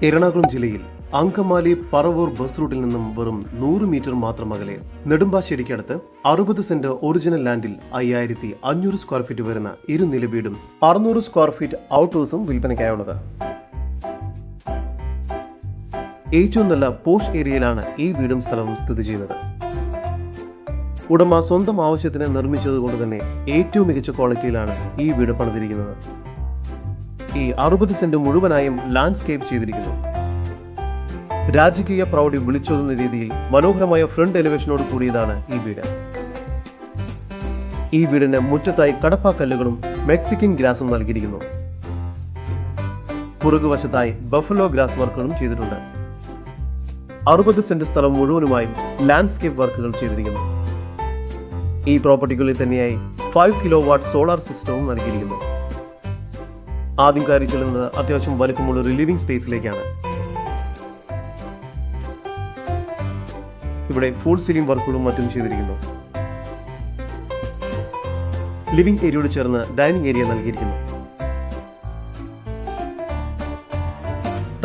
എറണാകുളം ജില്ലയിൽ അങ്കമാലി പറവൂർ ബസ് റൂട്ടിൽ നിന്നും വെറും 100 മീറ്റർ മാത്രം അകലെ നെടുമ്പാശ്ശേരിക്കടുത്ത് 60 സെന്റ് ഒറിജിനൽ ലാൻഡിൽ 5500 സ്ക്വയർ ഫീറ്റ് വരുന്ന ഇരുനില വീടും 600 സ്ക്വയർ ഫീറ്റ് ഔട്ട് ഹൗസും വിൽപ്പനയ്ക്കായുള്ളത്. ഏറ്റവും നല്ല പോഷ് ഏരിയയിലാണ് ഈ വീടും സ്ഥലവും സ്ഥിതി ചെയ്യുന്നത്. ഉടമ സ്വന്തം ആവശ്യത്തിന് നിർമ്മിച്ചതുകൊണ്ട് തന്നെ ഏറ്റവും മികച്ച ക്വാളിറ്റിയിലാണ് ഈ വീട് പണിതിരിക്കുന്നത്. ഈ 60 സെന്റ് മുഴുവനായും ലാൻഡ്സ്കേപ്പ് ചെയ്തിരിക്കുന്നു. രാജകീയ പ്രൗഢി വിളിച്ചോതുന്ന രീതിയിൽ മനോഹരമായ ഫ്രണ്ട് എലിവേഷനോട് കൂടിയതാണ് ഈ വീട്. ഈ വീടിന് മുറ്റത്തായി കടപ്പാക്കല്ലുകളും മെക്സിക്കൻ ഗ്രാസും നൽകിയിരിക്കുന്നു. പുറകുവശത്തായി ബഫലോ ഗ്രാസ് വർക്കുകളും ചെയ്തിട്ടുണ്ട്. 60 സെന്റ് സ്ഥലം മുഴുവനുമായും ലാൻഡ്സ്കേപ്പ് വർക്കുകൾ ചെയ്തിരിക്കുന്നു. ഈ പ്രോപ്പർട്ടികളിൽ തന്നെയായി 5 കിലോവാട്ട് സോളാർ സിസ്റ്റവും നൽകിയിരിക്കുന്നു. ആദ്യം കയറി ചെല്ലുന്നത് അത്യാവശ്യം വലിപ്പമുള്ള ഒരു ലിവിംഗ് സ്പേസിലേക്കാണ്. ഇവിടെ ഫുൾ സീലിംഗ് വർക്കുകളും മറ്റും ചെയ്തിരിക്കുന്നു. ലിവിംഗ് ഏരിയയോട് ചേർന്ന് ഡൈനിങ് ഏരിയ നൽകിയിരിക്കുന്നു.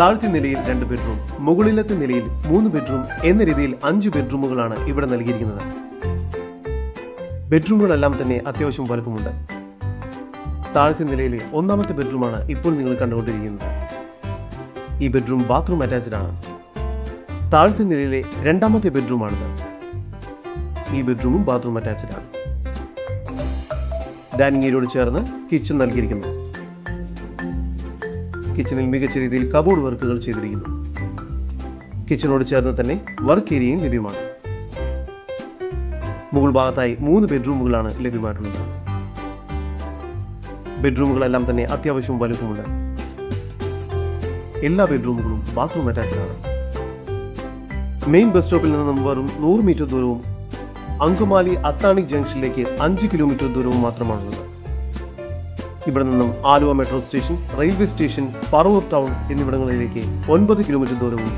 താഴത്തെ നിലയിൽ 2 ബെഡ്റൂം, മുകളിലത്തെ നിലയിൽ 3 ബെഡ്റൂം എന്ന രീതിയിൽ 5 ബെഡ്റൂമുകളാണ് ഇവിടെ നൽകിയിരിക്കുന്നത്. ബെഡ്റൂമുകളെല്ലാം തന്നെ അത്യാവശ്യം വലുപ്പമുണ്ട്. താഴത്തെ നിലയിലെ 1ാമത്തെ ബെഡ്റൂമാണ് ഇപ്പോൾ നിങ്ങൾ കണ്ടുകൊണ്ടിരിക്കുന്നത്. ഈ ബെഡ്റൂം ബാത്റൂം അറ്റാച്ച്ഡ് ആണ്. താഴത്തെ നിലയിലെ 2ാമത്തെ ബെഡ്റൂമാണിത്. ഈ ബെഡ്റൂമും ബാത്റൂം അറ്റാച്ച്ഡ് ആണ്. ഡൈനിങ് ഏരിയയോട് ചേർന്ന് കിച്ചൺ നൽകിയിരിക്കുന്നു. കിച്ചണിൽ മികച്ച രീതിയിൽ കബോർഡ് വർക്കുകൾ ചെയ്തിരിക്കുന്നു. കിച്ചണോട് ചേർന്ന് തന്നെ വർക്ക് ഏരിയയും ലഭ്യമാണ്. മുകൾ ഭാഗത്തായി 3 ബെഡ്റൂമുകളാണ് ലഭ്യമായിട്ടുള്ളത്. ബെഡ്റൂമുകളെല്ലാം തന്നെ അത്യാവശ്യം വലുപ്പമുണ്ട്. എല്ലാ ബെഡ്റൂമുകളും ബാത്റൂം അറ്റാച്ച്ഡ് ആണ്. മെയിൻ ബസ് സ്റ്റോപ്പിൽ നിന്നും വെറും 100 മീറ്റർ ദൂരവും അങ്കമാലി അത്താണി ജംഗ്ഷനിലേക്ക് 5 കിലോമീറ്റർ ദൂരവും മാത്രമാണുള്ളത്. ഇവിടെ നിന്നും Aluva metro station, railway station, Paravur town എന്നിവിടങ്ങളിലേക്ക് 9 കിലോമീറ്റർ ദൂരവും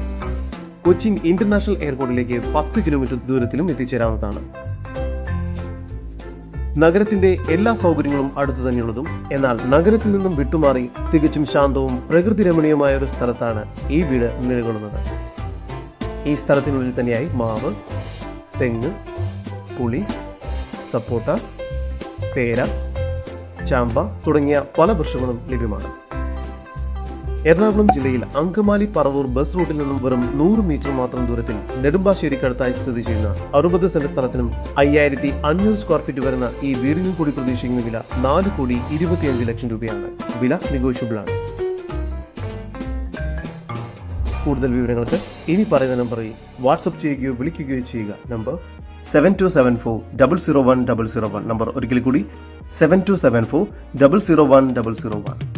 കൊച്ചിൻ ഇന്റർനാഷണൽ എയർപോർട്ടിലേക്ക് 10 കിലോമീറ്റർ ദൂരത്തിലും എത്തിച്ചേരാവുന്നതാണ്. നഗരത്തിന്റെ എല്ലാ സൗകര്യങ്ങളും അടുത്തു തന്നെയുള്ളതും എന്നാൽ നഗരത്തിൽ നിന്നും വിട്ടുമാറി തികച്ചും ശാന്തവും പ്രകൃതി രമണീയമായ ഒരു സ്ഥലത്താണ് ഈ വീട് നിലകൊള്ളുന്നത്. ഈ സ്ഥലത്തിനുള്ളിൽ തന്നെയായി മാവ്, തെങ്ങ്, പുളി, സപ്പോട്ട, പേര, ചാമ്പ തുടങ്ങിയ പല വൃക്ഷങ്ങളും ലഭ്യമാണ്. എറണാകുളം ജില്ലയിൽ അങ്കമാലി പറവൂർ ബസ് റൂട്ടിൽ നിന്നും വെറും 100 മീറ്റർ മാത്രം ദൂരത്തിൽ നെടുമ്പാശ്ശേരിക്കടുത്തായി സ്ഥിതി ചെയ്യുന്ന 60 സെന്റ് സ്ഥലത്തിനും 5500 സ്ക്വയർ ഫീറ്റ് വരുന്ന ഈ വീടിനും കൂടി പ്രതീക്ഷിക്കുന്ന വില 4,25 ലക്ഷം രൂപയാണ്. വില നെഗോഷ്യബിൾ ആണ്. കൂടുതൽ വിവരങ്ങൾക്ക് ഇനി പറയുന്ന നമ്പറിൽ വാട്സ്ആപ്പ് ചെയ്യുകയോ വിളിക്കുകയോ ചെയ്യുക. നമ്പർ 7274 001 001. നമ്പർ ഒരിക്കൽ കൂടി 7274 001 001.